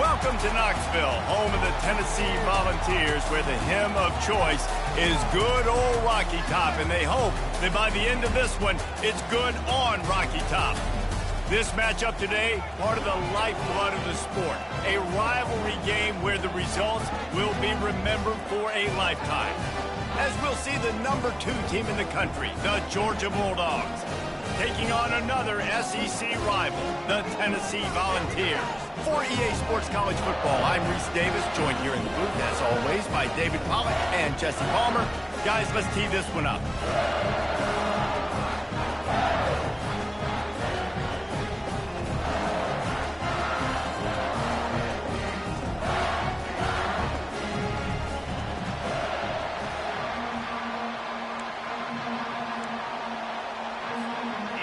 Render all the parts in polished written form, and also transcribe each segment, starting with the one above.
Welcome to Knoxville, home of the Tennessee Volunteers, where the hymn of choice is good old Rocky Top, and they hope that by the end of this one, it's good on Rocky Top. This matchup today, part of the lifeblood of the sport, a rivalry game where the results will be remembered for a lifetime. As we'll see the number 2 team in the country, the Georgia Bulldogs, taking on another SEC rival, the Tennessee Volunteers. For EA Sports College Football, I'm Reese Davis, joined here in the booth, as always, by David Pollack and Jesse Palmer. Guys, let's tee this one up.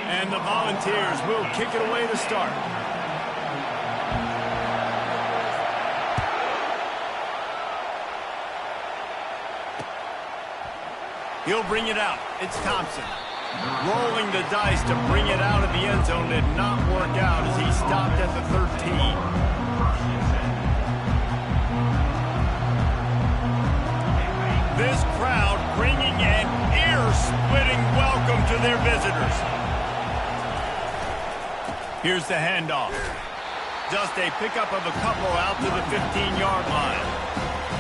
And the Volunteers will kick it away to start. He'll bring it out. It's Thompson. Rolling the dice to bring it out of the end zone did not work out as he stopped at the 13. This crowd bringing an ear-splitting welcome to their visitors. Here's the handoff. Just a pickup of a couple out to the 15-yard line.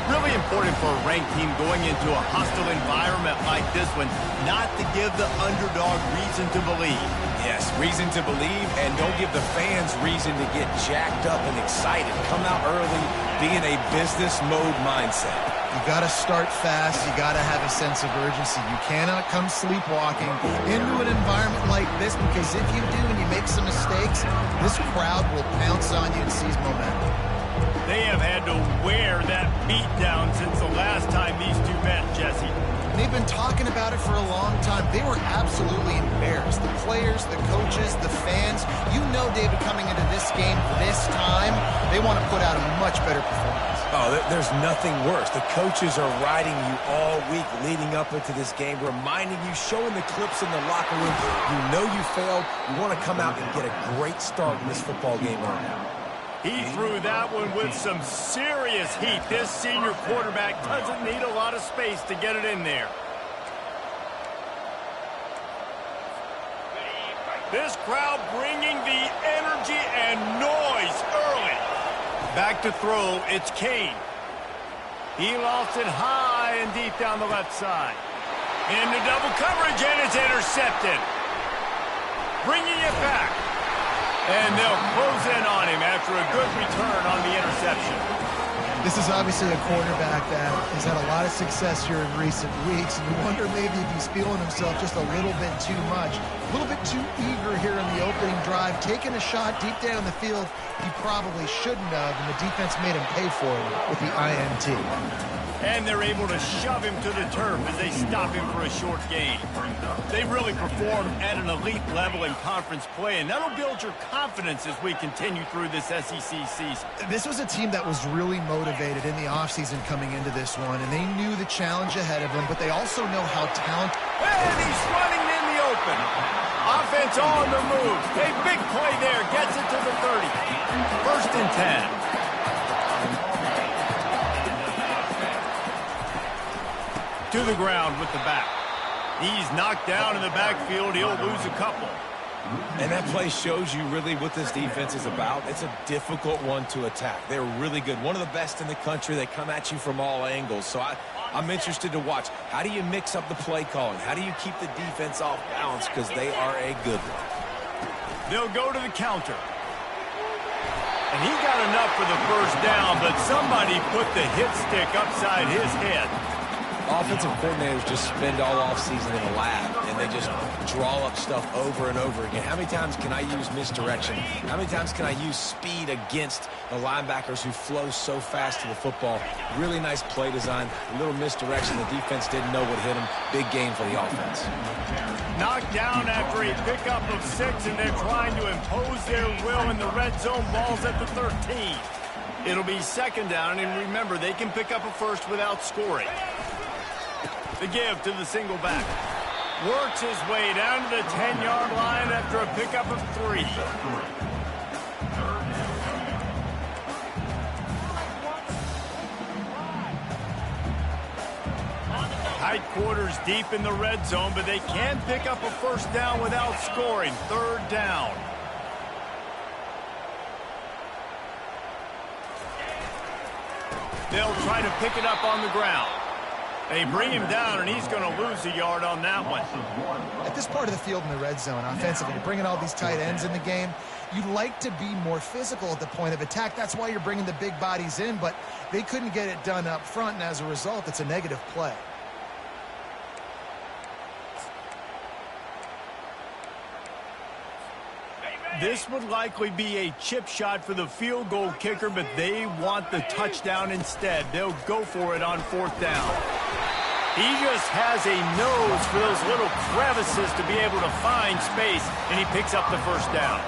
Really important for a ranked team going into a hostile environment like this one, not to give the underdog reason to believe. Yes, reason to believe, and don't give the fans reason to get jacked up and excited. Come out early, be in a business mode mindset. You got to start fast. You got to have a sense of urgency. You cannot come sleepwalking into an environment like this, because if you do and you make some mistakes, this crowd will pounce on you and seize momentum. They have had to wear that beat down since the last time these two met, Jesse. They've been talking about it for a long time. They were absolutely embarrassed. The players, the coaches, the fans. You know, David, coming into this game this time, they want to put out a much better performance. Oh, there's nothing worse. The coaches are riding you all week leading up into this game, reminding you, showing the clips in the locker room. You know you failed. You want to come out and get a great start in this football game right now. He threw that one with some serious heat. This senior quarterback doesn't need a lot of space to get it in there. This crowd bringing the energy and noise early. Back to throw, it's Kane. He lost it high and deep down the left side. Into double coverage, and it's intercepted. Bringing it back. And they'll close in on him after a good return on the interception. This is obviously a quarterback that has had a lot of success here in recent weeks, and you wonder maybe if he's feeling himself just a little bit too much, a little bit too eager here in the opening drive, taking a shot deep down the field he probably shouldn't have, and the defense made him pay for it with the INT. And they're able to shove him to the turf as they stop him for a short gain. They really performed at an elite level in conference play, and that'll build your confidence as we continue through this SEC season. This was a team that was really motivated in the offseason coming into this one, and they knew the challenge ahead of them, but they also know how talented. And he's running in the open. Offense on the move. A big play there. Gets it to the 30. 1st and 10. To the ground with the back. He's knocked down in the backfield. He'll lose a couple. And that play shows you really what this defense is about. It's a difficult one to attack. They're really good. One of the best in the country. They come at you from all angles. So I'm interested to watch. How do you mix up the play calling? How do you keep the defense off balance? Because they are a good one. They'll go to the counter. And he got enough for the first down, but somebody put the hit stick upside his head. Offensive coordinators just spend all offseason in a lab, and they just draw up stuff over and over again. How many times can I use misdirection? How many times can I use speed against the linebackers who flow so fast to the football? Really nice play design, a little misdirection. The defense didn't know what hit them. Big gain for the offense. Knocked down after a pickup of 6, and they're trying to impose their will in the red zone. Ball's at the 13. It'll be 2nd down, and remember, they can pick up a first without scoring. The give to the single back. Works his way down to the 10-yard line after a pickup of 3. Tight quarters deep in the red zone, but they can pick up a first down without scoring. Third down. They'll try to pick it up on the ground. They bring him down, and he's going to lose a yard on that one. At this part of the field in the red zone, offensively, you're bringing all these tight ends in the game. You'd like to be more physical at the point of attack. That's why you're bringing the big bodies in, but they couldn't get it done up front, and as a result, it's a negative play. This would likely be a chip shot for the field goal kicker, but they want the touchdown instead. They'll go for it on fourth down. He just has a nose for those little crevices to be able to find space, and he picks up the first down.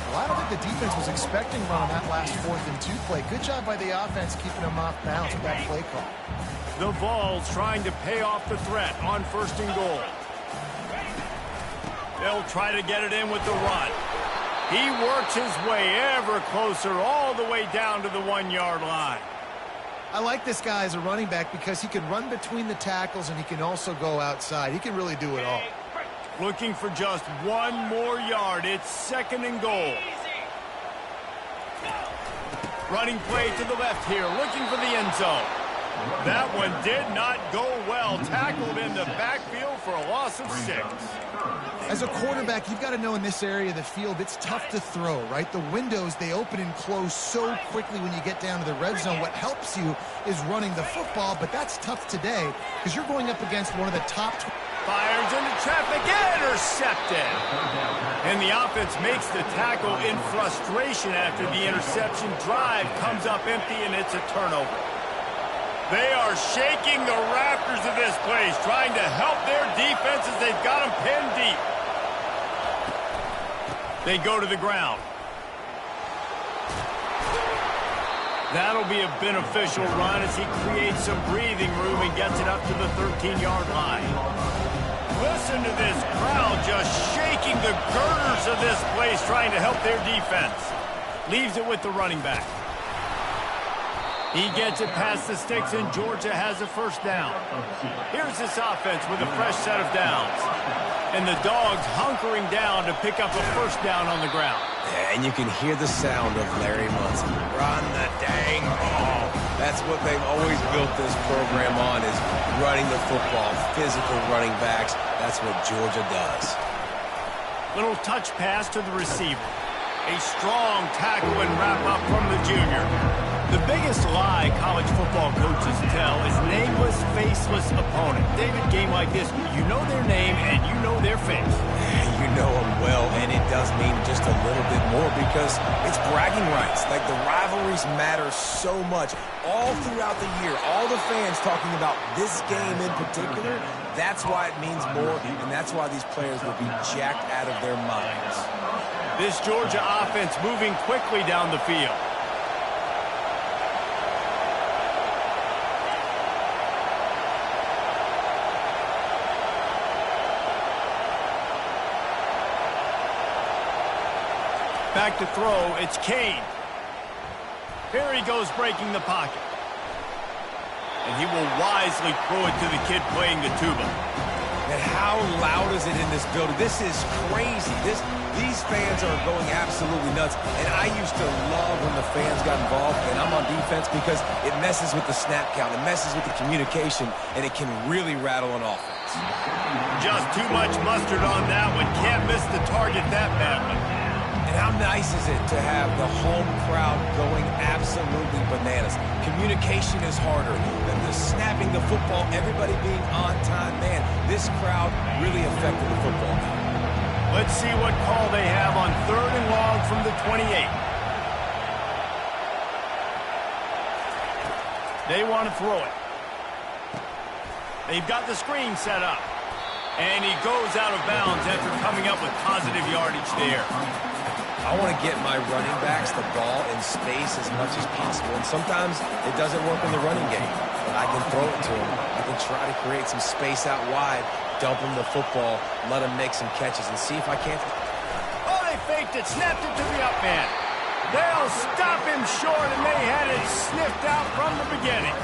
Well, I don't think the defense was expecting run on that last 4th and 2 play. Good job by the offense keeping them off balance with that play call. The Vols trying to pay off the threat on 1st and goal. They'll try to get it in with the run. He works his way ever closer all the way down to the 1-yard line. I like this guy as a running back because he can run between the tackles and he can also go outside. He can really do it all. Looking for just 1 more yard. It's 2nd and goal. Running play to the left here, looking for the end zone. That one did not go well. Tackled in the backfield for a loss of 6. As a quarterback, you've got to know in this area of the field, it's tough to throw, right? The windows, they open and close so quickly when you get down to the red zone. What helps you is running the football, but that's tough today because you're going up against one of the top... Fires into traffic, intercepted. And the offense makes the tackle in frustration after the interception. Drive comes up empty, and it's a turnover. They are shaking the rafters of this place, trying to help their defenses. They've got them pinned deep. They go to the ground. That'll be a beneficial run as he creates some breathing room and gets it up to the 13-yard line. Listen to this crowd just shaking the girders of this place, trying to help their defense. Leaves it with the running back. He gets it past the sticks, and Georgia has a first down. Here's this offense with a fresh set of downs. And the Dogs hunkering down to pick up a first down on the ground. Yeah, and you can hear the sound of Larry Munson. Run the dang ball. That's what they've always built this program on, is running the football, physical running backs. That's what Georgia does. Little touch pass to the receiver. A strong tackle and wrap up from the junior. The biggest lie college football coaches tell is nameless, faceless opponent. David, game like this, you know their name and you know their face. You know them well, and it does mean just a little bit more because it's bragging rights. Like, the rivalries matter so much all throughout the year. All the fans talking about this game in particular, that's why it means more, and that's why these players will be jacked out of their minds. This Georgia offense moving quickly down the field. Back to throw, it's Kane. Here he goes breaking the pocket. And he will wisely throw it to the kid playing the tuba. And how loud is it in this building? This is crazy. These fans are going absolutely nuts. And I used to love when the fans got involved, and I'm on defense because it messes with the snap count. It messes with the communication, and it can really rattle an offense. Just too much mustard on that one. Can't miss the target that badly. And how nice is it to have the home crowd going absolutely bananas? Communication is harder than the snapping the football, everybody being on time. Man, this crowd really affected the football game. Let's see what call they have on 3rd and long from the 28. They want to throw it. They've got the screen set up. And he goes out of bounds after coming up with positive yardage there. I want to get my running backs the ball in space as much as possible. And sometimes it doesn't work in the running game. But I can throw it to them. I can try to create some space out wide, dump him the football, let him make some catches, and see if I can't. Oh, they faked it, snapped it to the up man. They'll stop him short, and they had it sniffed out from the beginning.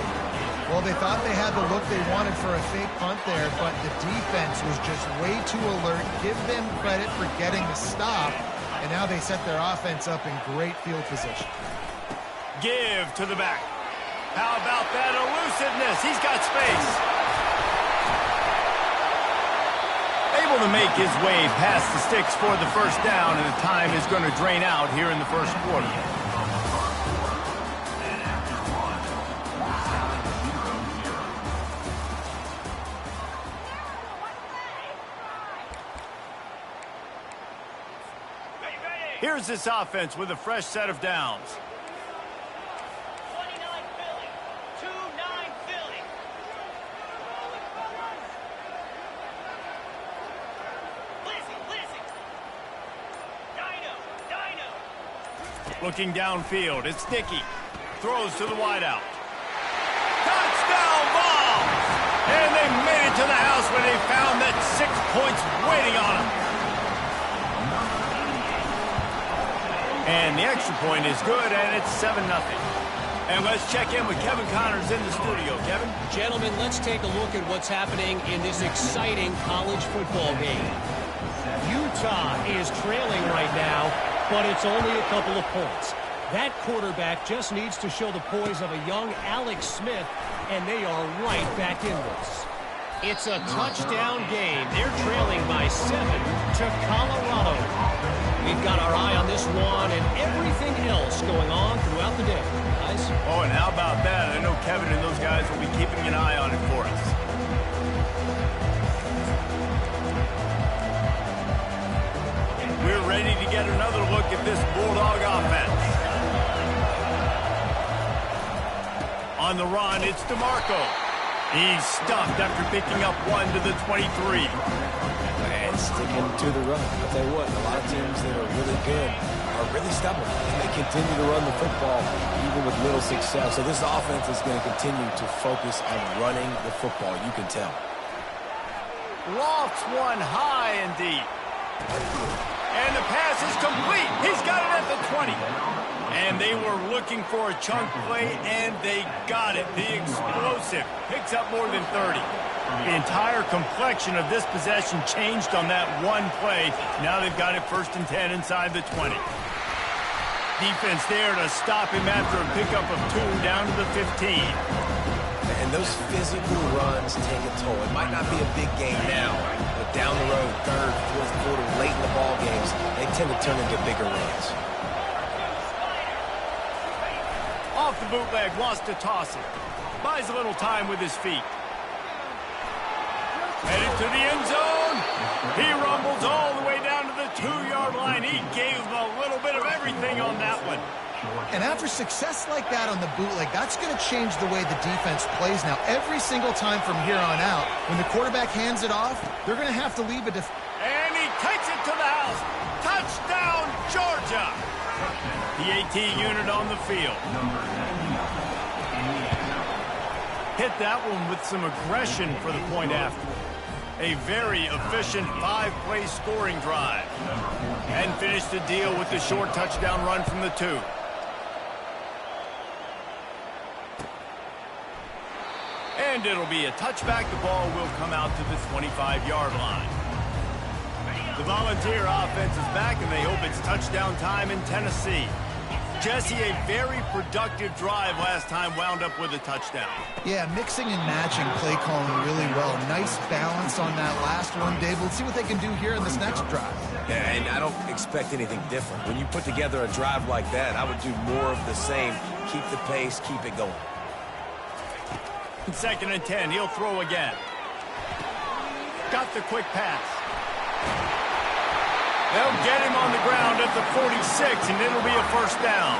Well, they thought they had the look they wanted for a fake punt there, but the defense was just way too alert. Give them credit for getting the stop, and now they set their offense up in great field position. Give to the back. How about that elusiveness? He's got space. Able to make his way past the sticks for the first down, and the time is going to drain out here in the first quarter. Here's this offense with a fresh set of downs. 29 Philly. 2-9 Philly. Lizzie. Dino. Looking downfield, it's Dickey. Throws to the wideout. Touchdown ball! And they made it to the house when they found that 6 points waiting on them. And the extra point is good, and it's 7-0. And let's check in with Kevin Connors in the studio. Kevin? Gentlemen, let's take a look at what's happening in this exciting college football game. Utah is trailing right now, but it's only a couple of points. That quarterback just needs to show the poise of a young Alex Smith, and they are right back in this. It's a touchdown game. They're trailing by 7 to Colorado. We've got our eye on this one and everything else going on throughout the day, guys. Oh, and how about that? I know Kevin and those guys will be keeping an eye on it for us. We're ready to get another look at this Bulldog offense. On the run, it's DeMarco. He's stuffed after picking up one to the 23. And sticking to the run. I'll tell you what, a lot of teams that are really good are really stubborn, and they continue to run the football even with little success. So this offense is going to continue to focus on running the football, you can tell. Lofts one high and deep. And the pass is complete. He's got it at the 20. And they were looking for a chunk play, and they got it. The explosive picks up more than 30. The entire complexion of this possession changed on that one play. Now they've got it 1st and 10 inside the 20. Defense there to stop him after a pickup of 2 down to the 15. And those physical runs take a toll. It might not be a big game now, but down the road, 3rd, 4th quarter, late in the ball games, they tend to turn into bigger runs. Off the bootleg, wants to toss it. Buys a little time with his feet. Headed to the end zone. He rumbles all the way down to the 2-yard line. He gave him a little bit of everything on that one. And after success like that on the bootleg, that's going to change the way the defense plays now. Every single time from here on out, when the quarterback hands it off, they're going to have to leave it. And he takes it to the house. Touchdown, Georgia. The AT unit on the field. Hit that one with some aggression for the point after. A very efficient 5-play scoring drive. And finished the deal with the short touchdown run from the 2. And it'll be a touchback. The ball will come out to the 25-yard line. The Volunteer offense is back, and they hope it's touchdown time in Tennessee. Jesse, a very productive drive last time wound up with a touchdown. Yeah, mixing and matching play calling really well. Nice balance on that last one, Dave. Let's see what they can do here in this next drive. Yeah, and I don't expect anything different. When you put together a drive like that, I would do more of the same. Keep the pace, keep it going. 2nd and 10, he'll throw again. Got the quick pass. They'll get him on the ground at the 46, and it'll be a 1st down.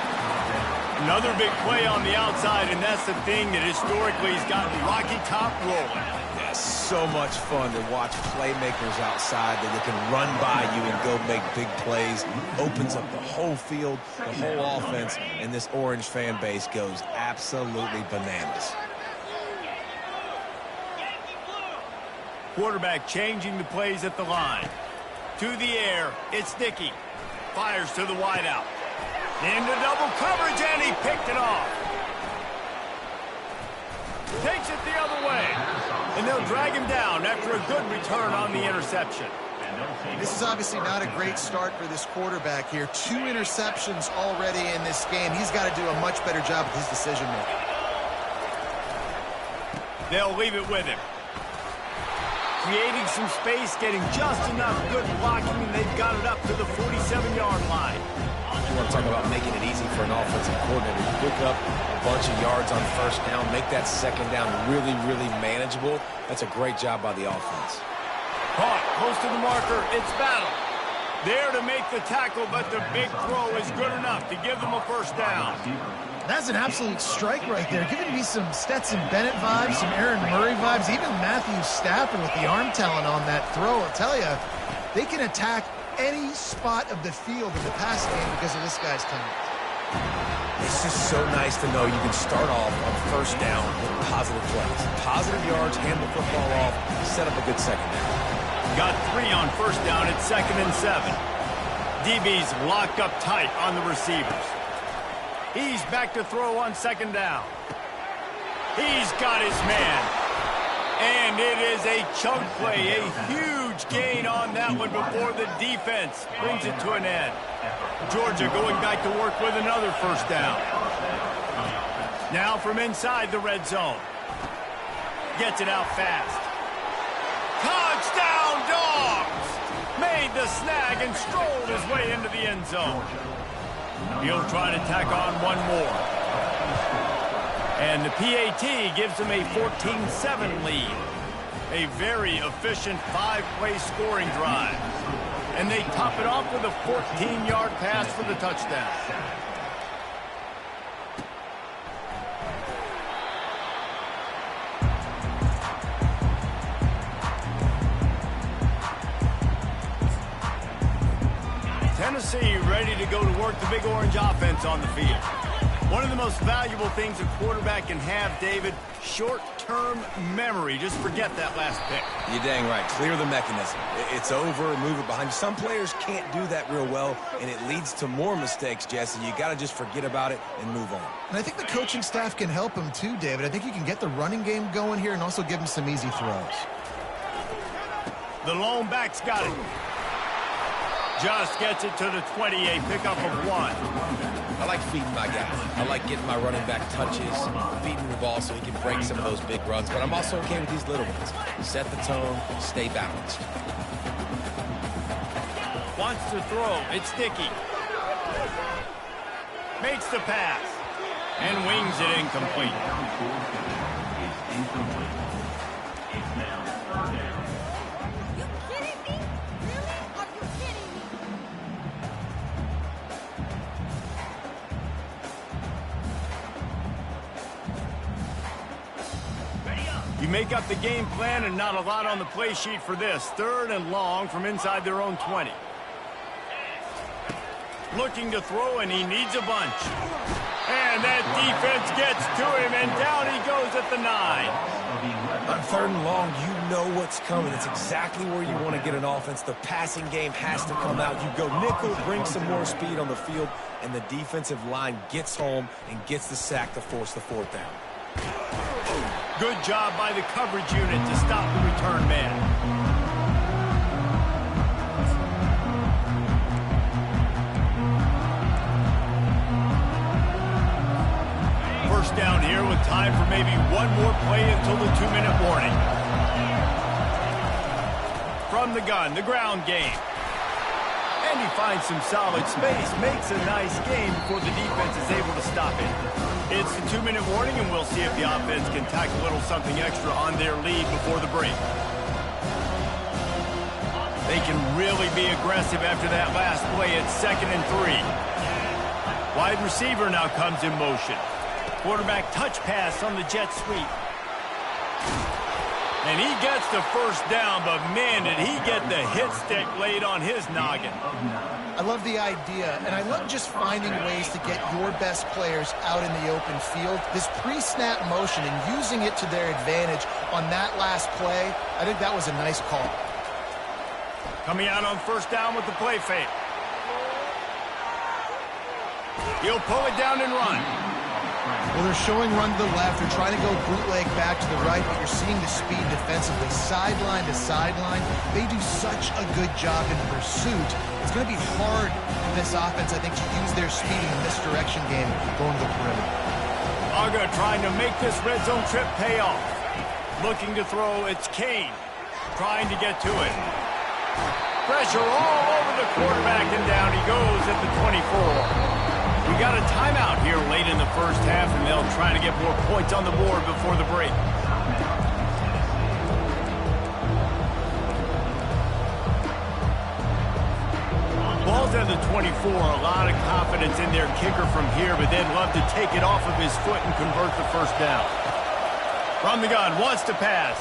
Another big play on the outside, and that's the thing that historically has got Rocky Top rolling. Yeah, so much fun to watch playmakers outside that they can run by you and go make big plays. Opens up the whole field, the whole offense, and this Orange fan base goes absolutely bananas. Quarterback changing the plays at the line. To the air, it's Dickey. Fires to the wideout. Into double coverage, and he picked it off. Takes it the other way. And they'll drag him down after a good return on the interception. This is obviously not a great start for this quarterback here. 2 interceptions already in this game. He's got to do a much better job with his decision-making. They'll leave it with him. Creating some space, getting just enough good blocking, and they've got it up to the 47-yard line. You want to talk about making it easy for an offensive coordinator. You pick up a bunch of yards on first down, make that second down really, really manageable. That's a great job by the offense. Caught, close to the marker, it's battle. There to make the tackle, but the big throw is good enough to give them a first down. That's an absolute strike right there. Giving me some Stetson Bennett vibes, some Aaron Murray vibes, even Matthew Stafford with the arm talent on that throw. I'll tell you, they can attack any spot of the field in the passing game because of this guy's talent. It's just so nice to know you can start off on first down with positive plays. Positive yards, hand the football off, set up a good second down. Got 3 on first down at 2nd and 7. DB's locked up tight on the receivers. He's back to throw on 2nd down. He's got his man. And it is a chunk play, a huge gain on that one before the defense brings it to an end. Georgia going back to work with another first down. Now from inside the red zone. Gets it out fast. Touchdown, Dogs! Made the snag and strolled his way into the end zone. He'll try to tack on one more. And the PAT gives him a 14-7 lead. A very efficient 5-play scoring drive. And they top it off with a 14-yard pass for the touchdown. Tennessee ready to go to work the Big Orange offense on the field. One of the most valuable things a quarterback can have, David, short-term memory. Just forget that last pick. You're dang right. Clear the mechanism. It's over, move it behind you. Some players can't do that real well, and it leads to more mistakes, Jesse. You got to just forget about it and move on. And I think the coaching staff can help him too, David. I think you can get the running game going here and also give him some easy throws. The lone back's got it. Just gets it to the 20, a pickup of 1. I like feeding my guy. I like getting my running back touches, feeding the ball so he can break some of those big runs. But I'm also okay with these little ones. Set the tone, stay balanced. Wants to throw. It's sticky. Makes the pass. And wings it incomplete. You make up the game plan and not a lot on the play sheet for this. 3rd and long from inside their own 20. Looking to throw, and he needs a bunch. And that defense gets to him, and down he goes at the 9. On 3rd and long, you know what's coming. It's exactly where you want to get an offense. The passing game has to come out. You go nickel, bring some more speed on the field, and the defensive line gets home and gets the sack to force the 4th down. Good job by the coverage unit to stop the return man. First down here with time for maybe one more play until the 2-minute warning. From the gun, the ground game. And he finds some solid space, makes a nice game before the defense is able to stop it. It's the 2-minute warning, and we'll see if the offense can tack a little something extra on their lead before the break. They can really be aggressive after that last play at 2nd and 3. Wide receiver now comes in motion. Quarterback touch pass on the jet sweep. And he gets the first down, but man, did he get the hit stick laid on his noggin. I love the idea, and I love just finding ways to get your best players out in the open field. This pre-snap motion and using it to their advantage on that last play, I think that was a nice call. Coming out on first down with the play fake. He'll pull it down and run. Well, they're showing run to the left. They're trying to go bootleg back to the right, but you're seeing the speed defensively, sideline to sideline. They do such a good job in pursuit. It's going to be hard for this offense, I think, to use their speed in the misdirection game going to the perimeter. UGA trying to make this red zone trip pay off. Looking to throw, it's Kane trying to get to it. Pressure all over the quarterback, and down he goes at the 24. We got a timeout here late in the first half, and they'll try to get more points on the board before the break. Ball's at the 24. A lot of confidence in their kicker from here, but they'd love to take it off of his foot and convert the first down. From the gun, wants to pass.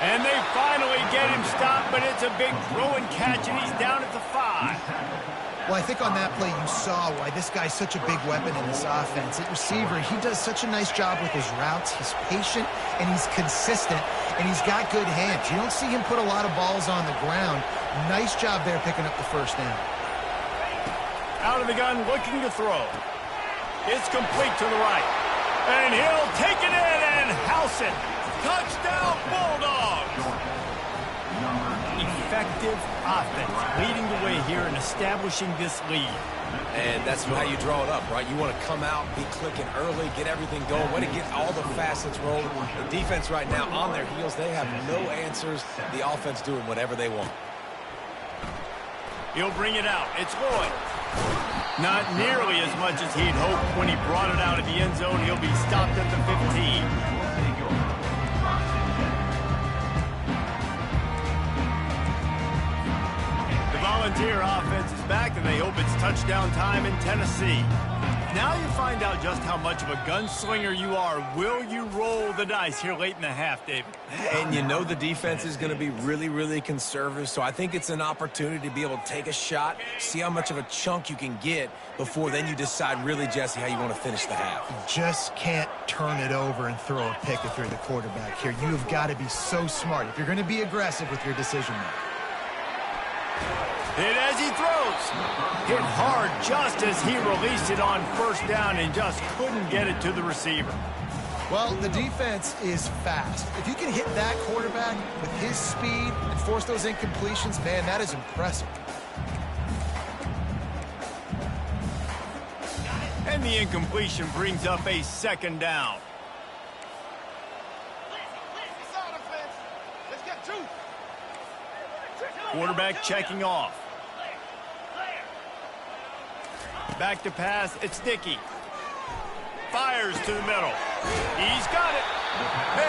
And they finally get him stopped, but it's a big throw and catch, and he's down at the 5. Well, I think on that play you saw why this guy's such a big weapon in this offense. At receiver, he does such a nice job with his routes. He's patient, and he's consistent, and he's got good hands. You don't see him put a lot of balls on the ground. Nice job there picking up the first down. Out of the gun, looking to throw. It's complete to the right. And he'll take it in and house it. Touchdown, Bulldogs! Effective offense leading the way here and establishing this lead. And that's how you draw it up, right? You want to come out, be clicking early, get everything going, want to get all the facets rolling. The defense right now on their heels, they have no answers. The offense doing whatever they want. He'll bring it out. It's Lloyd. Not nearly as much as he'd hoped when he brought it out of the end zone. He'll be stopped at the 15. Volunteer offense is back, and they hope it's touchdown time in Tennessee. Now you find out just how much of a gunslinger you are. Will you roll the dice here late in the half, David? And you know the defense is going to be really, really conservative, so I think it's an opportunity to be able to take a shot, see how much of a chunk you can get before then you decide really, Jesse, how you want to finish the half. You just can't turn it over and throw a pick if you're the quarterback here. You have got to be so smart if you're going to be aggressive with your decision making. Hit as he throws. Hit hard just as he released it on first down and just couldn't get it to the receiver. Well, the defense is fast. If you can hit that quarterback with his speed and force those incompletions, man, that is impressive. And the incompletion brings up a second down. Quarterback checking off. Back to pass, it's Dickey. Fires to the middle. He's got it.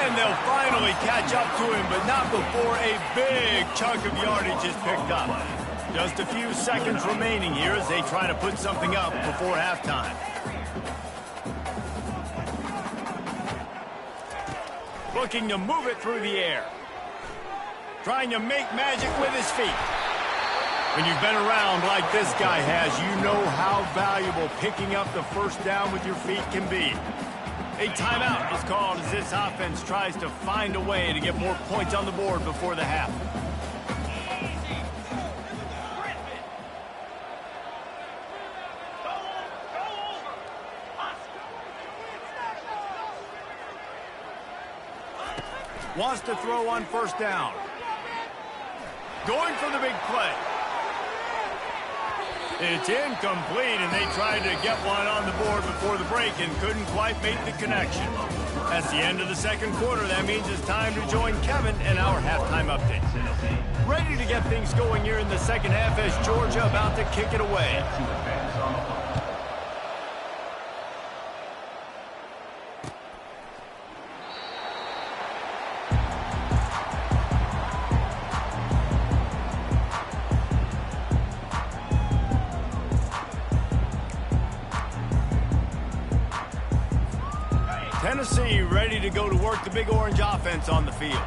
And they'll finally catch up to him, but not before a big chunk of yardage is picked up. Just a few seconds remaining here as they try to put something up before halftime. Looking to move it through the air. Trying to make magic with his feet. When you've been around like this guy has, you know how valuable picking up the first down with your feet can be. A timeout is called as this offense tries to find a way to get more points on the board before the half. Wants to throw on first down. Going for the big play. It's incomplete, and they tried to get one on the board before the break and couldn't quite make the connection. That's the end of the second quarter. That means it's time to join Kevin and our halftime update. Ready to get things going here in the second half as Georgia about to kick it away. Tennessee ready to go to work the Big Orange offense on the field.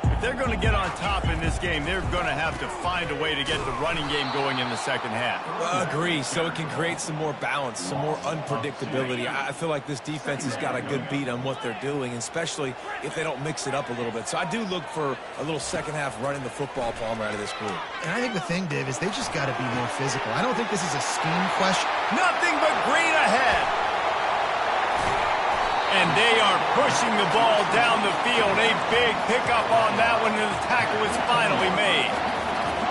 If they're going to get on top in this game, they're going to have to find a way to get the running game going in the second half. Agree, so it can create some more balance, some more unpredictability. I feel like this defense has got a good beat on what they're doing, especially if they don't mix it up a little bit. So I do look for a little second half running the football Palmer out of this group. And I think the thing, Dave, is they just got to be more physical. I don't think this is a scheme question. Nothing but green ahead. And they are pushing the ball down the field. A big pickup on that one, and the tackle is finally made.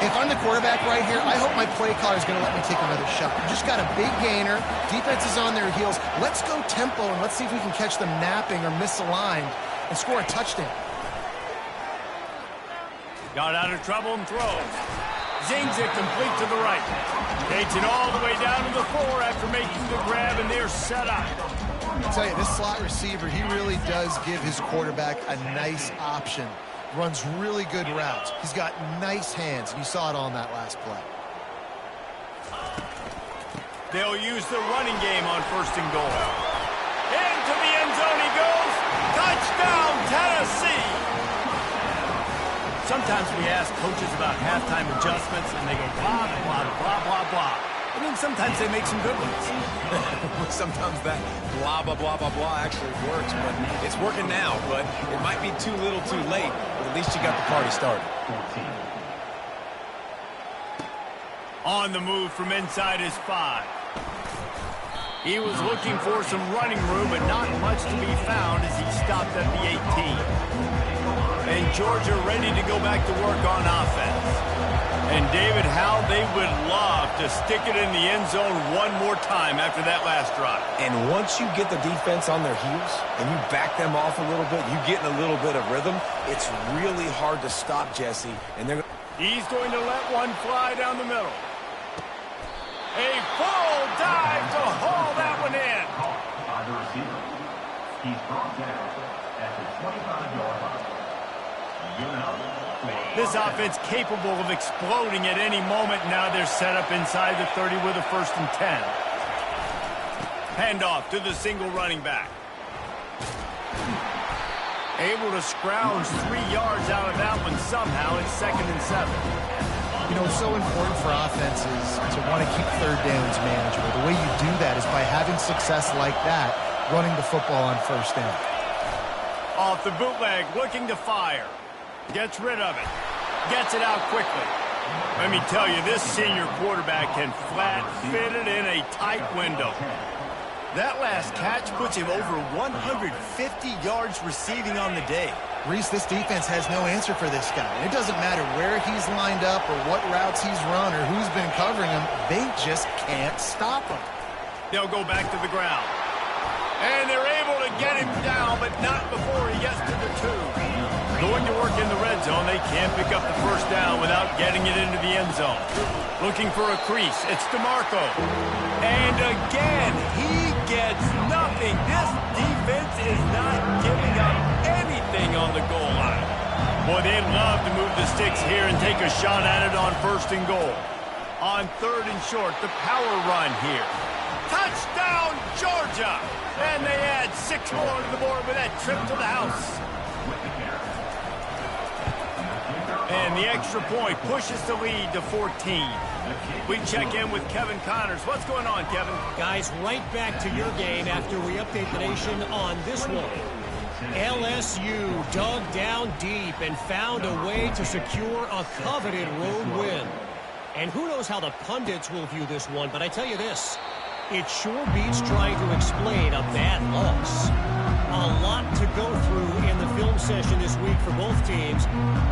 If I'm the quarterback right here, I hope my play caller is going to let me take another shot. We just got a big gainer. Defense is on their heels. Let's go tempo, and let's see if we can catch them napping or misaligned and score a touchdown. Got out of trouble and throws. Zings it complete to the right. Takes it all the way down to the floor after making the grab, and they're set up. I tell you, this slot receiver, he really does give his quarterback a nice option. Runs really good routes. He's got nice hands, and you saw it on that last play. They'll use the running game on 1st and goal. Into the end zone he goes. Touchdown, Tennessee! Sometimes we ask coaches about halftime adjustments, and they go blah, blah, blah, blah, blah. And then sometimes they make some good ones. Sometimes that blah, blah, blah, blah, blah actually works, but it's working now. But it might be too little too late, but at least you got the party started. On the move from inside his 5. He was looking for some running room, but not much to be found as he stopped at the 18. And Georgia ready to go back to work on offense. And David, how they would love to stick it in the end zone one more time after that last drive. And once you get the defense on their heels and you back them off a little bit, you get in a little bit of rhythm, it's really hard to stop Jesse. And he's going to let one fly down the middle. A full dive to haul that one in. By the receiver. He's brought down at the 25-yard line. This offense capable of exploding at any moment. Now they're set up inside the 30 with a 1st and 10. Handoff to the single running back. Able to scrounge 3 yards out of that one somehow. It's 2nd and 7. You know, it's so important for offenses to want to keep 3rd downs manageable. The way you do that is by having success like that, running the football on 1st down. Off the bootleg, looking to fire. Gets rid of it. Gets it out quickly. Let me tell you, this senior quarterback can flat fit it in a tight window. That last catch puts him over 150 yards receiving on the day. Reese, this defense has no answer for this guy. It doesn't matter where he's lined up or what routes he's run or who's been covering him. They just can't stop him. They'll go back to the ground. And they're able to get him down, but not before he gets to the 2. Going to work in the red zone. They can't pick up the 1st down without getting it into the end zone. Looking for a crease. It's DeMarco. And again, he gets nothing. This defense is not giving up anything on the goal line. Boy, they'd love to move the sticks here and take a shot at it on 1st and goal. On 3rd and short, the power run here. Touchdown, Georgia! And they add 6 more to the board with that trip to the house. And the extra point pushes the lead to 14. We check in with Kevin Connors. What's going on, Kevin? Guys, right back to your game after we update the nation on this one. LSU dug down deep and found a way to secure a coveted road win. And who knows how the pundits will view this one, but I tell you this, it sure beats trying to explain a bad loss. A lot to go through in the film session this week for both teams,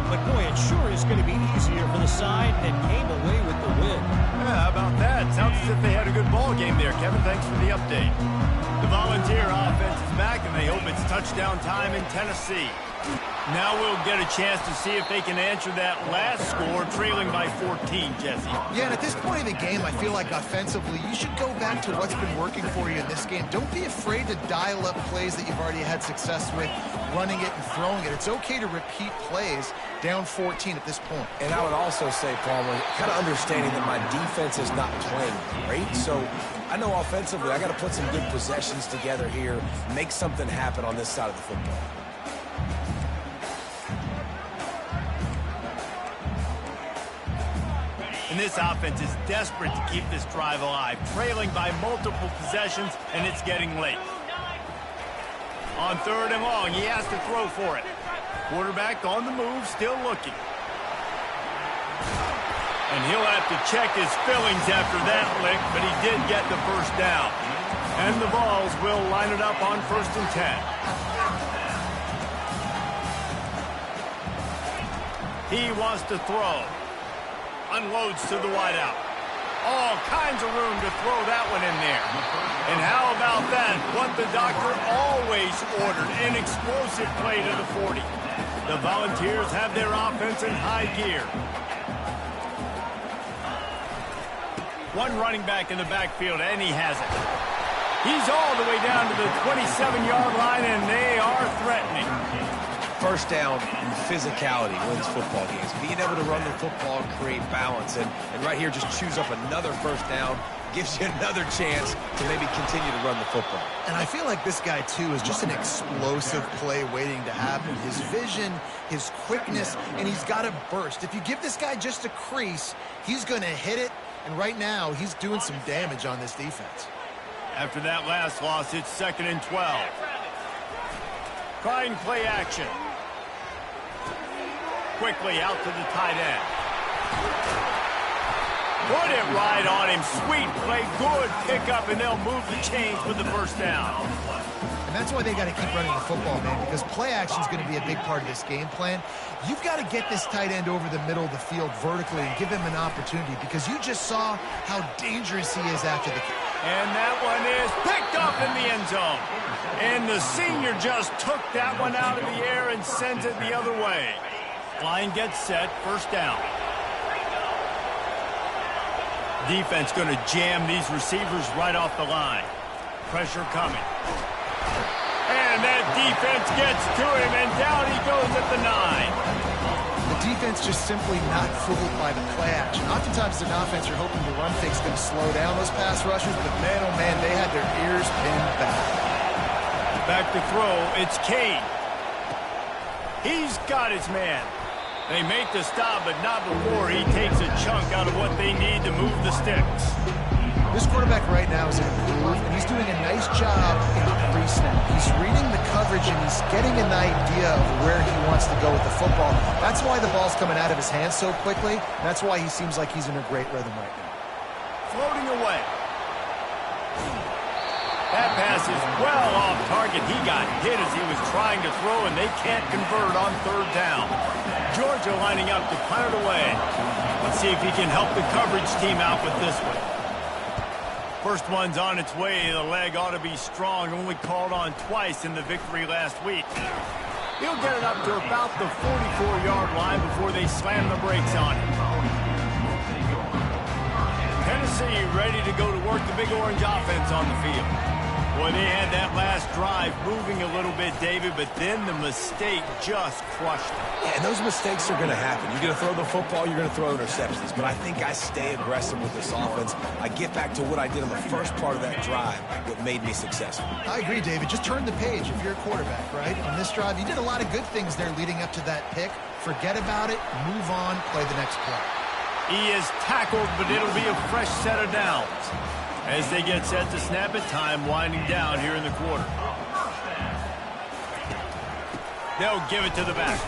but boy, it sure is going to be easier for the side that came away with the win. Yeah, how about that? Sounds as if they had a good ball game there, Kevin. Thanks for the update. The Volunteer offense is back, and they hope it's touchdown time in Tennessee. Now we'll get a chance to see if they can answer that last score, trailing by 14, Jesse. Yeah, and at this point in the game, I feel like offensively, you should go back to what's been working for you in this game. Don't be afraid to dial up plays that you've already had success with, running it and throwing it. It's okay to repeat plays down 14 at this point. And I would also say, Palmer, kind of understanding that my defense is not playing great, so I know offensively I got to put some good possessions together here, make something happen on this side of the football. And this offense is desperate to keep this drive alive, trailing by multiple possessions, and it's getting late. On 3rd and long, he has to throw for it. Quarterback on the move, still looking. And he'll have to check his fillings after that lick, but he did get the 1st down. And the Vols will line it up on 1st and 10. He wants to throw. Unloads to the wideout. All kinds of room to throw that one in there. And how about that? What the doctor always ordered, an explosive play to the 40. The Volunteers have their offense in high gear. One running back in the backfield, and he has it. He's all the way down to the 27-yard line, and they are threatening. First down, physicality wins football games. Being able to run the football, create balance, and right here just choose up another first down, gives you another chance to maybe continue to run the football. And I feel like this guy, too, is just an explosive play waiting to happen. His vision, his quickness, and he's got a burst. If you give this guy just a crease, he's going to hit it, and right now he's doing some damage on this defense. After that last loss, it's 2nd and 12. Trying play action. Quickly out to the tight end. Put it right on him. Sweet play. Good pickup, and they'll move the chains with the first down. And that's why they got to keep running the football, man, because play action is going to be a big part of this game plan. You've got to get this tight end over the middle of the field vertically and give him an opportunity, because you just saw how dangerous he is after the kick. And that one is picked up in the end zone. And the senior just took that one out of the air and sends it the other way. Line gets set, first down. Defense going to jam these receivers right off the line. Pressure coming. And that defense gets to him, and down he goes at the 9. The defense just simply not fooled by the play action. Oftentimes, as an offense, you're hoping the run fake's going to slow down those pass rushers, but man, oh man, they had their ears pinned back. Back to throw, it's Kane. He's got his man. They make the stop, but not before he takes a chunk out of what they need to move the sticks. This quarterback right now is in a groove, and he's doing a nice job in the pre-snap. He's reading the coverage, and he's getting an idea of where he wants to go with the football. That's why the ball's coming out of his hands so quickly. That's why he seems like he's in a great rhythm right now. Floating away. That pass is well off target. He got hit as he was trying to throw, and they can't convert on 3rd down. Georgia lining up to punt it away. Let's see if he can help the coverage team out with this one. First one's on its way. The leg ought to be strong. Only called on twice in the victory last week. He'll get it up to about the 44-yard line before they slam the brakes on him. Tennessee ready to go to work the Big Orange offense on the field. Boy, they had that last drive moving a little bit, David, but then the mistake just crushed them. Yeah, and those mistakes are going to happen. You're going to throw the football, you're going to throw interceptions. But I think I stay aggressive with this offense. I get back to what I did on the first part of that drive, what made me successful. I agree, David. Just turn the page if you're a quarterback, right? On this drive, you did a lot of good things there leading up to that pick. Forget about it, move on, play the next play. He is tackled, but it'll be a fresh set of downs. As they get set to snap it, time winding down here in the quarter. They'll give it to the back.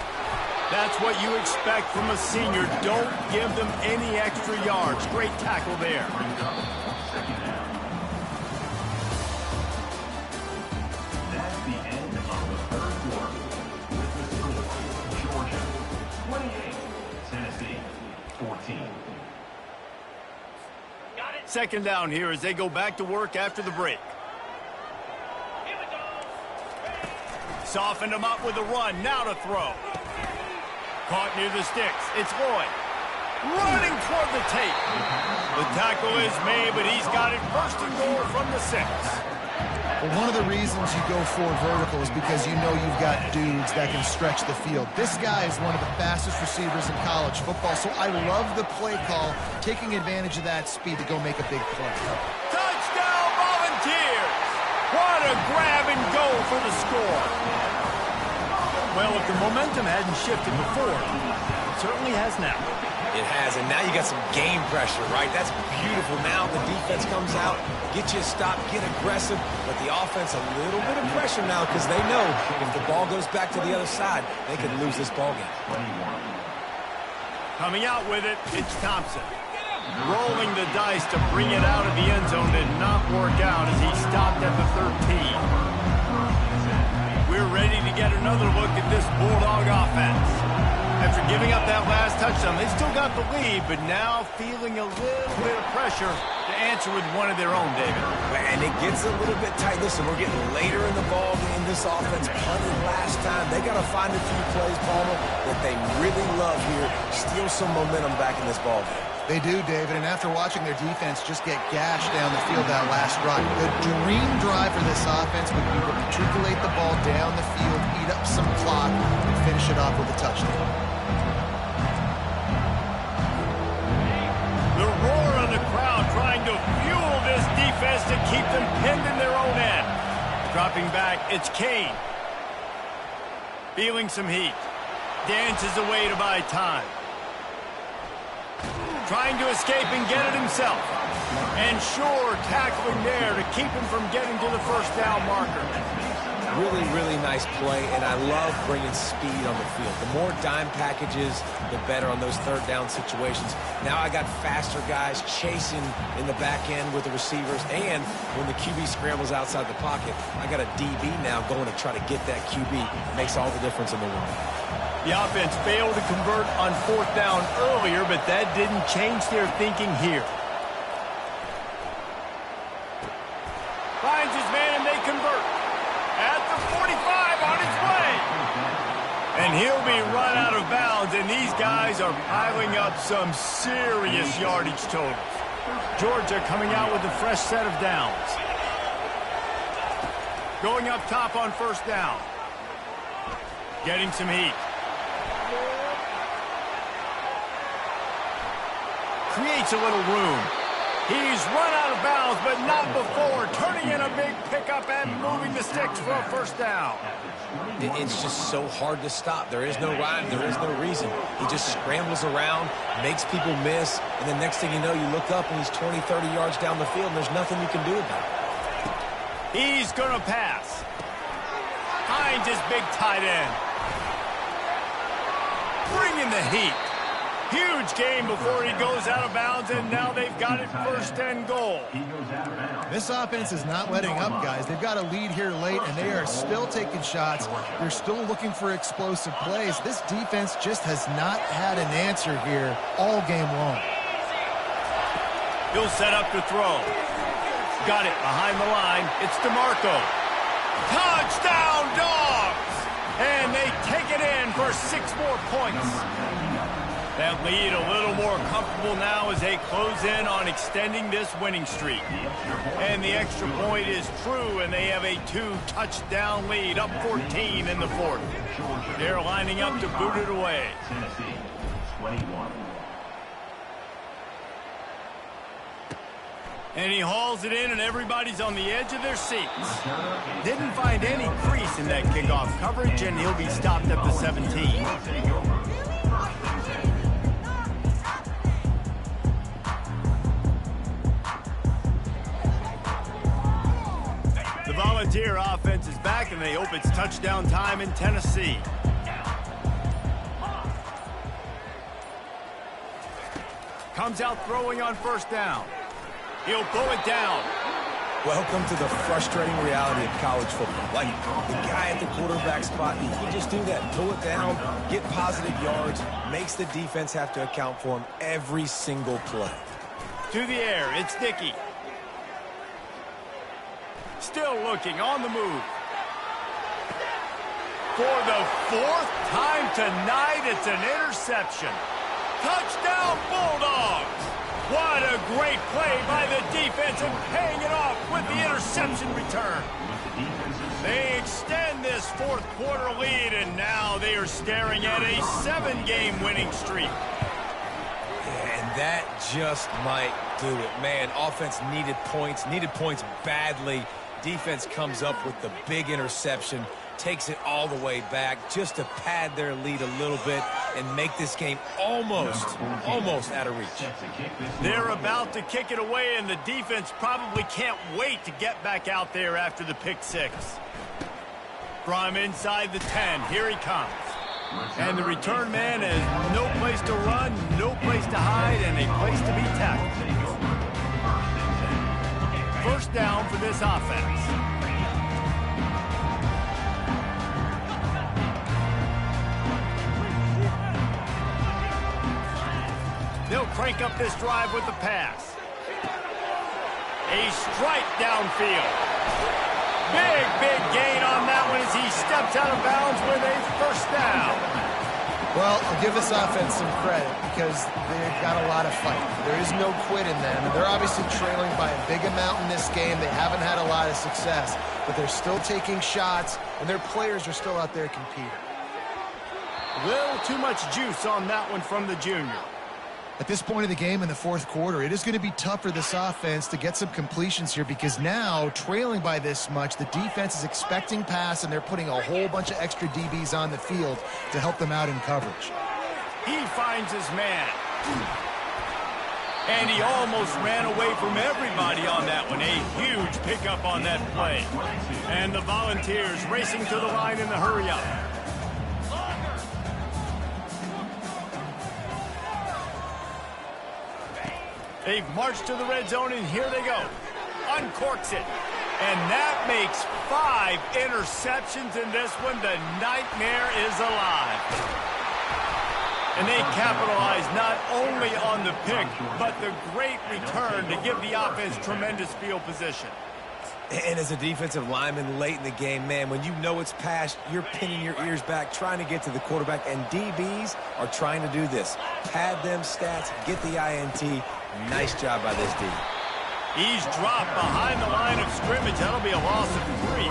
That's what you expect from a senior. Don't give them any extra yards. Great tackle there. That's the end of the 3rd quarter. With the score, Georgia 28, Tennessee 14. 2nd down here as they go back to work after the break. Softened him up with a run. Now to throw. Caught near the sticks. It's Lloyd. Running toward the tape. The tackle is made, but he's got it first and goal from the 6. Well, one of the reasons you go for vertical is because you know you've got dudes that can stretch the field. This guy is one of the fastest receivers in college football, so I love the play call, taking advantage of that speed to go make a big play. Touchdown, Volunteers! What a grab and go for the score. Well, if the momentum hadn't shifted before, it certainly has now. It has, and now you got some game pressure, right? That's beautiful. Now the defense comes out, get you a stop, get aggressive, but the offense a little bit of pressure now because they know if the ball goes back to the other side, they could lose this ball game. Coming out with it, it's Thompson. Rolling the dice to bring it out of the end zone did not work out as he stopped at the 13. We're ready to get another look at this Bulldog offense. After giving up that last touchdown, they still got the lead, but now feeling a little bit of pressure to answer with one of their own, David. And it gets a little bit tight. Listen, we're getting later in the ball game. This offense punted last time. They got to find a few plays, Palmer, that they really love here. Steal some momentum back in this ball game. They do, David, and after watching their defense just get gashed down the field that last run, the dream drive for this offense would be to matriculate the ball down the field, eat up some clock, and finish it off with a touchdown. The roar of the crowd trying to fuel this defense to keep them pinned in their own end. Dropping back, it's Kane. Feeling some heat. Dances away to buy time. Trying to escape and get it himself. And sure, tackling there to keep him from getting to the first down marker. Really, really nice play, and I love bringing speed on the field. The more dime packages, the better on those third down situations. Now I got faster guys chasing in the back end with the receivers, and when the QB scrambles outside the pocket, I got a DB now going to try to get that QB. It makes all the difference in the world. The offense failed to convert on fourth down earlier, but that didn't change their thinking here. Finds his man, and they convert. At the 45, on his way. And he'll be run out of bounds, and these guys are piling up some serious yardage totals. Georgia coming out with a fresh set of downs. Going up top on first down. Getting some heat. Creates a little room. He's run out of bounds, but not before turning in a big pickup and moving the sticks for a first down. It's just so hard to stop. There is no rhyme. There is no reason. He just scrambles around, makes people miss, and the next thing you know, you look up and he's 20, 30 yards down the field, and there's nothing you can do about it. He's going to pass. Finds his big tight end. Bringing the heat. Huge game before he goes out of bounds, and now they've got it first and goal. This offense is not letting up, guys. They've got a lead here late, and they are still taking shots. They're still looking for explosive plays. This defense just has not had an answer here all game long. He'll set up to throw. Got it behind the line. It's DeMarco. Touchdown, Dogs! And they take it in for 6 more points. That lead a little more comfortable now as they close in on extending this winning streak. And the extra point is true, and they have a 2-touchdown lead, up 14 in the fourth. They're lining up to boot it away. Tennessee, 21. And he hauls it in, and everybody's on the edge of their seats. Didn't find any crease in that kickoff coverage, and he'll be stopped at the 17. The Volunteer offense is back, and they hope it's touchdown time in Tennessee. Comes out throwing on first down. He'll pull it down. Welcome to the frustrating reality of college football. Like, the guy at the quarterback spot, he can just do that. Pull it down, get positive yards, makes the defense have to account for him every single play. To the air, it's Dickey. Still looking, on the move. For the 4th time tonight, it's an interception. Touchdown, Bulldogs! What a great play by the defense and paying it off with the interception return. They extend this 4th quarter lead, and now they are staring at a 7-game winning streak. And that just might do it. Man, offense needed points badly. Defense comes up with the big interception, takes it all the way back just to pad their lead a little bit and make this game almost out of reach. They're about to kick it away, and the defense probably can't wait to get back out there after the pick 6. From inside the 10, here he comes. And the return man has no place to run, no place to hide, and a place to be tackled. First down for this offense. They'll crank up this drive with the pass. A strike downfield. Big gain on that one as he steps out of bounds with a first down. Well, I'll give this offense some credit because they've got a lot of fight. There is no quit in them, and they're obviously trailing by a big amount in this game. They haven't had a lot of success, but they're still taking shots, and their players are still out there competing. A little too much juice on that one from the junior. At this point of the game in the fourth quarter, it is going to be tough for this offense to get some completions here because now, trailing by this much, the defense is expecting pass, and they're putting a whole bunch of extra DBs on the field to help them out in coverage. He finds his man. And he almost ran away from everybody on that one. A huge pickup on that play. And the Volunteers racing to the line in the hurry-up. They've marched to the red zone, and here they go. Uncorks it. And that makes 5 interceptions in this one. The nightmare is alive. And they capitalize not only on the pick, but the great return to give the offense tremendous field position. And as a defensive lineman late in the game, man, when you know it's past, you're pinning your ears back, trying to get to the quarterback, and DBs are trying to do this. Pad them stats, get the INT. Nice job by this D. He's dropped behind the line of scrimmage. That'll be a loss of 3.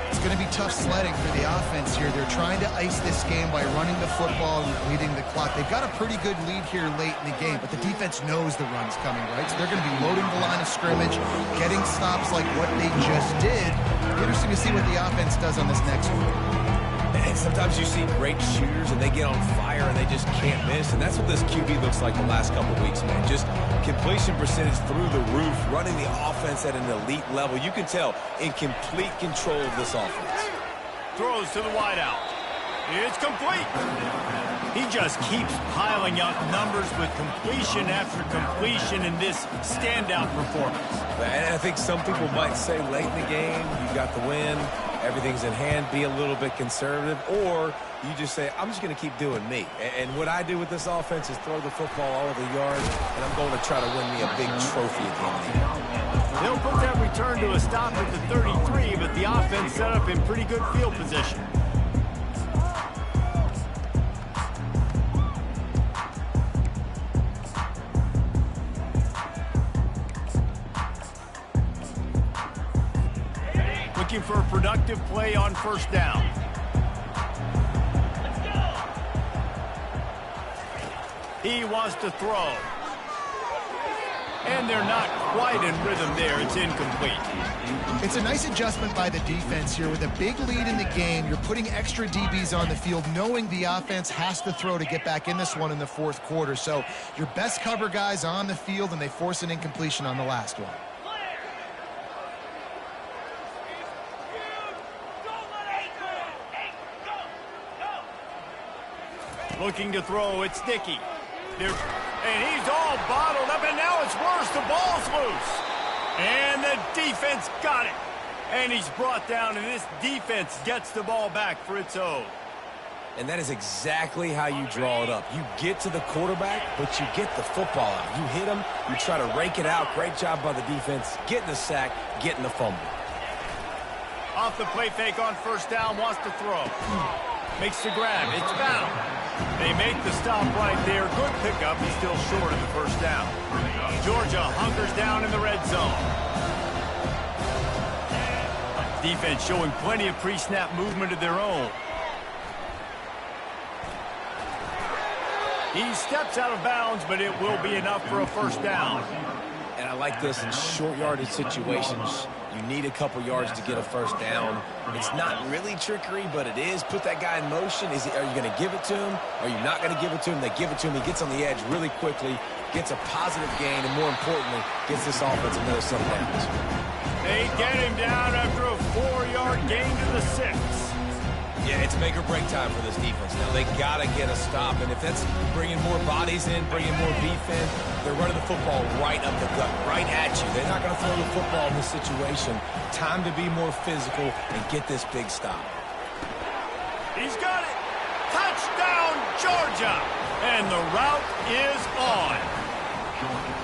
It's going to be tough sledding for the offense here. They're trying to ice this game by running the football and leading the clock. They've got a pretty good lead here late in the game, but the defense knows the run's coming, right? So they're going to be loading the line of scrimmage, getting stops like what they just did. Interesting to see what the offense does on this next one. And sometimes you see great shooters, and they get on fire, and they just can't miss. And that's what this QB looks like the last couple weeks, man. Just completion percentage through the roof, running the offense at an elite level. You can tell in complete control of this offense. Throws to the wideout. It's complete. He just keeps piling up numbers with completion after completion in this standout performance. And I think some people might say late in the game, you got the win, everything's in hand, be a little bit conservative, or you just say, I'm just going to keep doing me. And what I do with this offense is throw the football all over the yard, and I'm going to try to win me a big trophy at the end of the year. They'll put that return to a stop at the 33, but the offense set up in pretty good field position. Looking for a productive play on first down. Let's go. He wants to throw. And they're not quite in rhythm there. It's incomplete. It's a nice adjustment by the defense here. With a big lead in the game, you're putting extra DBs on the field, knowing the offense has to throw to get back in this one in the fourth quarter. So your best cover guys on the field, and they force an incompletion on the last one. Looking to throw, it's Dickey. And he's all bottled up, and now it's worse. The ball's loose. And the defense got it. And he's brought down, and this defense gets the ball back for its own. And that is exactly how you draw it up. You get to the quarterback, but you get the football out. You hit him, you try to rake it out. Great job by the defense, getting the sack, getting the fumble. Off the play fake on first down, wants to throw. Makes the grab. It's fouled. They make the stop right there. Good pickup. He's still short of the first down. Georgia hunkers down in the red zone. Defense showing plenty of pre-snap movement of their own. He steps out of bounds, but it will be enough for a first down. And I like this in short yardage situations. You need a couple yards to get a first down. It's not really trickery, but it is. Put that guy in motion. Are you going to give it to him? Are you not going to give it to him? They give it to him. He gets on the edge really quickly, gets a positive gain, and more importantly, gets this offense another 7 downs. They get him down after a 4-yard gain to the 6. Yeah, it's make or break time for this defense. Now, they got to get a stop, and if that's bringing more bodies in, bringing more beef in, they're running the football right up the gut, right at you. They're not going to throw the football in this situation. Time to be more physical and get this big stop. He's got it. Touchdown, Georgia. And the route is on.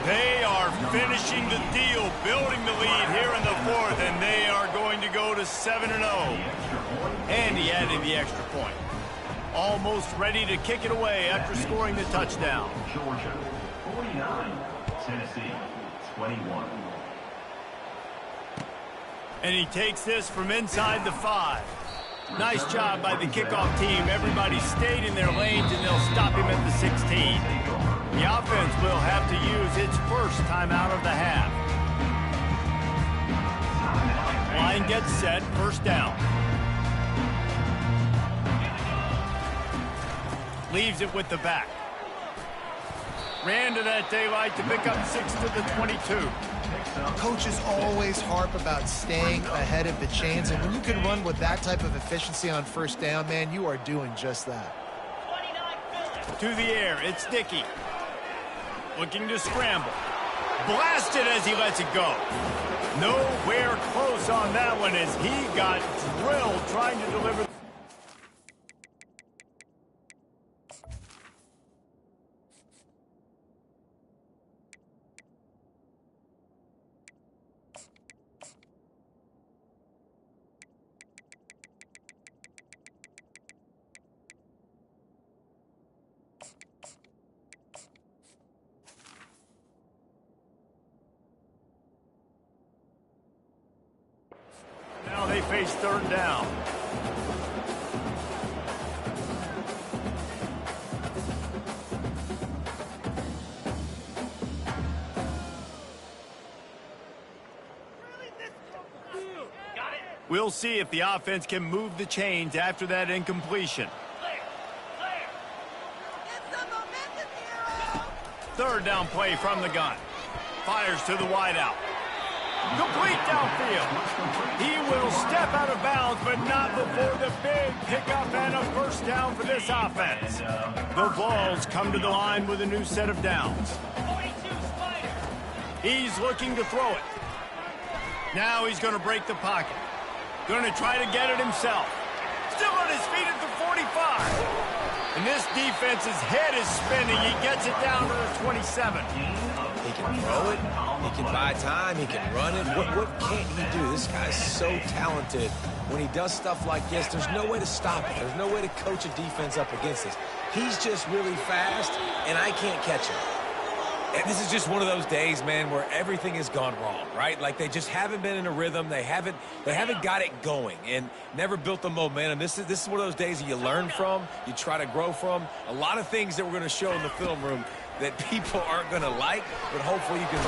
They are finishing the deal, building the lead here in the fourth, and they are going to go to 7-0. And he added the extra point. Almost ready to kick it away after scoring the touchdown. Georgia, 49. Tennessee, 21. And he takes this from inside the 5. Nice job by the kickoff team. Everybody stayed in their lanes, and they'll stop him at the 16. The offense will have to use its first timeout of the half. Line gets set, first down. Leaves it with the back. Ran to that daylight to pick up 6 to the 22. Coaches always harp about staying ahead of the chains, and when you can run with that type of efficiency on first down, man, you are doing just that. To the air, it's Dickey. Looking to scramble. Blasted as he lets it go. Nowhere close on that one as he got drilled trying to deliver. Now they face third down. We'll see if the offense can move the chains after that incompletion. Third down play from the gun. Fires to the wideout. Complete downfield. He will step out of bounds, but not before the big pickup and a first down for this offense. The Vols come to the line with a new set of downs. He's looking to throw it. Now he's going to break the pocket. Going to try to get it himself. Still on his feet at the 45. And this defense's head is spinning. He gets it down to the 27. He can throw it. He can buy time. He can run it. What can't he do? This guy's so talented. When he does stuff like this, there's no way to stop it. There's no way to coach a defense up against this. He's just really fast, and I can't catch him. And this is just one of those days, man, where everything has gone wrong, right? Like they just haven't been in a rhythm. They haven't got it going and never built the momentum. This is one of those days that you learn from, you try to grow from. A lot of things that we're going to show in the film room that people aren't going to like, but hopefully you can.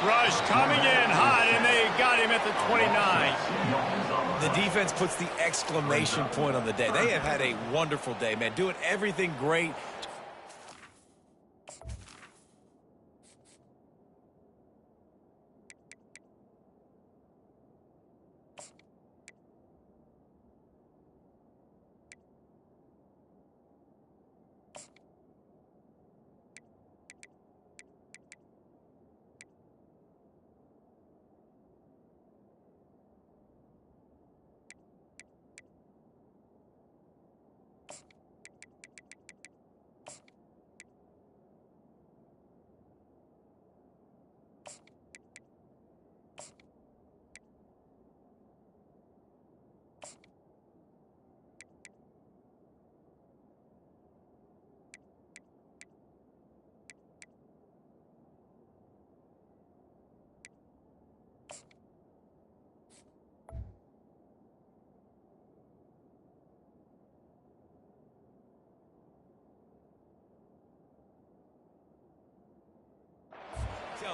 Rush coming in hot, and they got him at the 29. The defense puts the exclamation point on the day. They have had a wonderful day, man, doing everything great.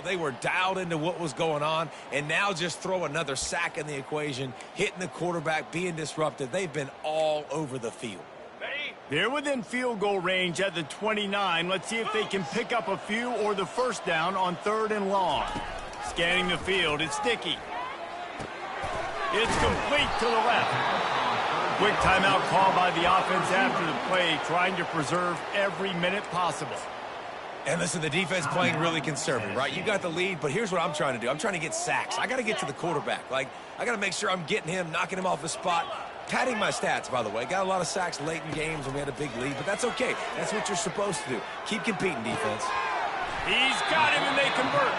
They were dialed into what was going on, and now just throw another sack in the equation, hitting the quarterback, being disruptive. They've been all over the field. They're within field goal range at the 29. Let's see if they can pick up a few or the first down on 3rd and long. Scanning the field, it's Dickey. It's complete to the left. Quick timeout call by the offense after the play, trying to preserve every minute possible. And listen, the defense playing really conservative, right? You got the lead, but here's what I'm trying to do. I'm trying to get sacks. I got to get to the quarterback. Like, I got to make sure I'm getting him, knocking him off the spot. Padding my stats, by the way. Got a lot of sacks late in games when we had a big lead, but that's okay. That's what you're supposed to do. Keep competing, defense. He's got him, and they convert.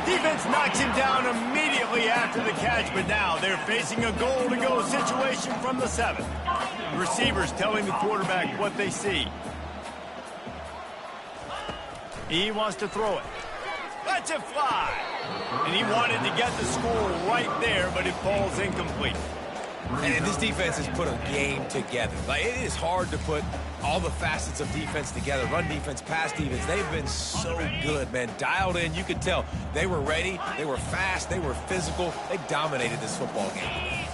Defense knocks him down immediately after the catch, but now they're facing a goal-to-go situation from the 7. Receivers telling the quarterback what they see. He wants to throw it. Lets it fly. And he wanted to get the score right there, but it falls incomplete. And this defense has put a game together. Like, it is hard to put all the facets of defense together. Run defense, pass defense. They've been so good, man. Dialed in. You could tell they were ready. They were fast. They were physical. They dominated this football game.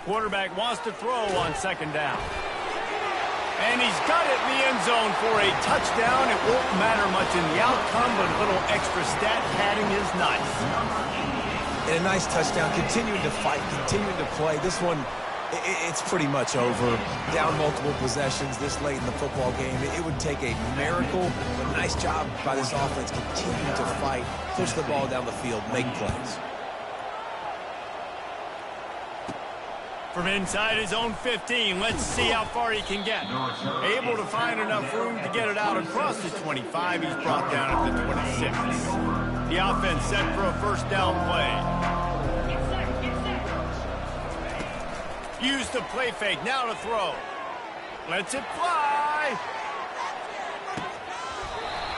Quarterback wants to throw on 2nd down. And he's got it in the end zone for a touchdown. It won't matter much in the outcome, but a little extra stat padding is nice. And a nice touchdown, continuing to fight, continuing to play. This one, it's pretty much over. Down multiple possessions this late in the football game. It would take a miracle, but nice job by this offense continuing to fight, push the ball down the field, make plays. From inside his own 15, let's see how far he can get. Able to find enough room to get it out across the 25. He's brought down at the 26. The offense set for a 1st down play. Use the play fake, now to throw. Lets it fly.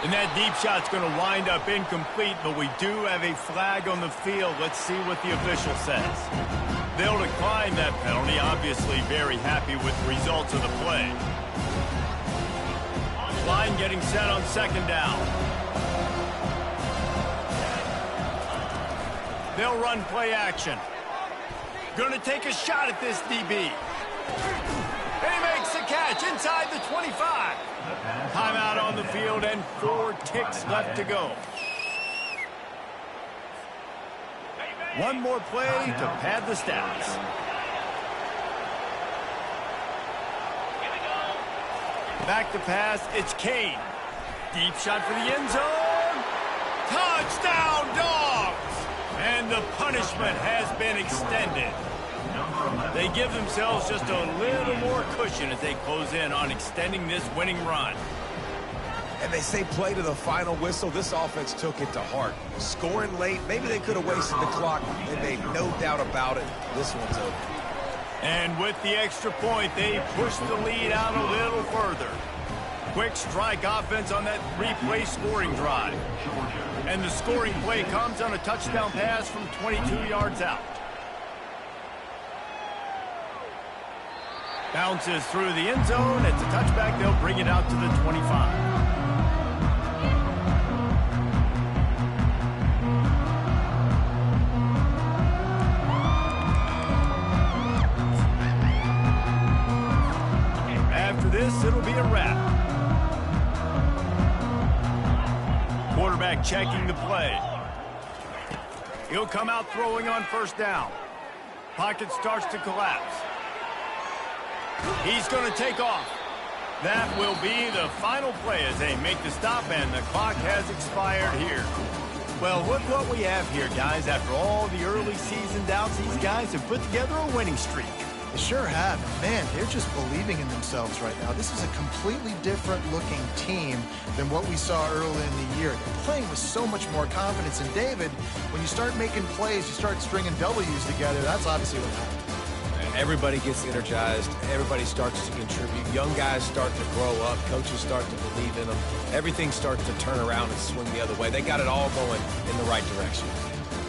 And that deep shot's going to wind up incomplete, but we do have a flag on the field. Let's see what the official says. They'll decline that penalty, obviously very happy with the results of the play. Line getting set on 2nd down. They'll run play action. Going to take a shot at this DB. And he makes the catch inside the 25. Timeout on the field and 4 ticks left to go. One more play to pad the stats. Back to pass, it's Kane. Deep shot for the end zone. Touchdown, Dogs! And the punishment has been extended. They give themselves just a little more cushion as they close in on extending this winning run. And they say play to the final whistle. This offense took it to heart. Scoring late, maybe they could have wasted the clock. They made no doubt about it. This one's over. And with the extra point, they push the lead out a little further. Quick strike offense on that 3-play scoring drive. And the scoring play comes on a touchdown pass from 22 yards out. Bounces through the end zone. It's a touchback. They'll bring it out to the 25. After this, it'll be a wrap. Quarterback checking the play. He'll come out throwing on 1st down. Pocket starts to collapse. He's going to take off. That will be the final play as they make the stop, and the clock has expired here. Well, look what we have here, guys. After all the early season doubts, these guys have put together a winning streak. They sure have. Man, they're just believing in themselves right now. This is a completely different looking team than what we saw early in the year. They're playing with so much more confidence. And David, when you start making plays, you start stringing W's together, that's obviously what happens. Everybody gets energized. Everybody starts to contribute. Young guys start to grow up. Coaches start to believe in them. Everything starts to turn around and swing the other way. They got it all going in the right direction.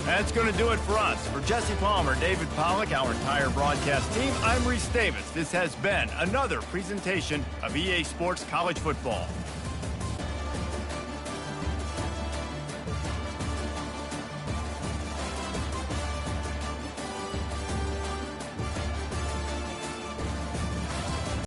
That's going to do it for us. For Jesse Palmer, David Pollack, our entire broadcast team, I'm Reese Davis. This has been another presentation of EA Sports College Football.